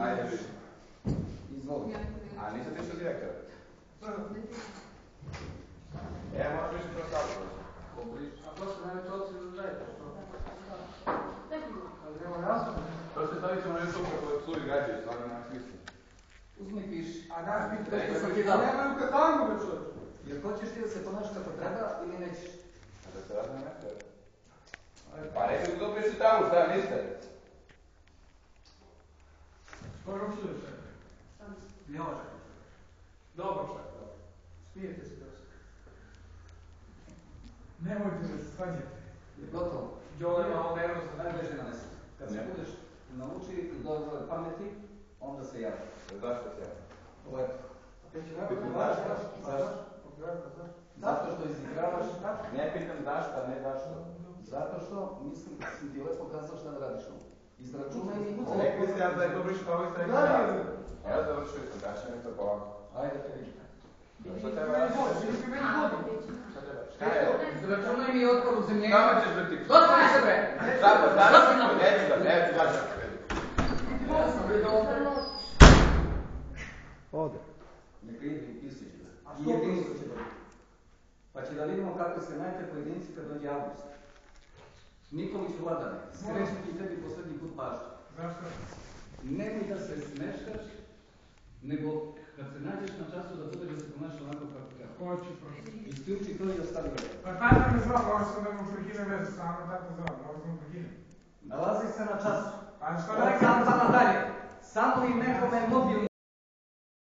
Ajde. Izvoli. A nisam ti što direktor? Možeš više to staviti. A prosto mene to odsvi da dajte. Ali nema jasno. To se stavit ćemo na YouTube kako služi građe, stvarno nema smisla. Uzmi piši. A naš biti to to sam što ti ti dao. nemaju katangu već ovdje. Jer hoćeš ti da se ponaš kako treba ili nećeš? A da se razne ne treba. Pa rekli da dobiješ i tamo, šta mislite? Skoro učili šef. Ne može. Dobro šef, dobro. Smijete se dosta. Nemojte da se svađate. Gotovo. Đole ima ovo nervozno. Najbeže na nesu. Kad se budeš nauči i dozvore pameti, onda se javi. Zašto se javi? Lepo. Zašto? Zato što izigravaš. Ne pitam zašto, ne zašto. Zato što mislim da si ti lepo kazao šta da radiš ovo. Izračunaj mi. Rekli ste da je to briš kao vi ste rekli. Evo završili sam, daći mi to polako. Ajde te vidim. Što treba raditi? Što treba? Šta je? Izračunaj mi otpor u zemljenju. Kamo ćeš biti? Zatvori sebe! Zapo, neću da. Ja sam vidio otvorno. Ode. Neka ide i pisit ću da. I jedinicu će dobiti. Pa će da vidimo kako se najte po jedinici kad dođe avgust. Nikolić Vladane, skrećem ti tebi posljednji put pažnju. Zašto? Nemoj da se smeškaš, nego kad se nađeš na času da budeš da se ponaša onako kako treba. Hoću prosto. Isključi to i ostavi ovo. Pa tada me zvao, ovo sam da mu prekinem vezu, samo tako zvao, ovo sam mu prekinem. Nalazi se na času. Pa što Od rekao? sam nadalje. Samo li nekome mobilni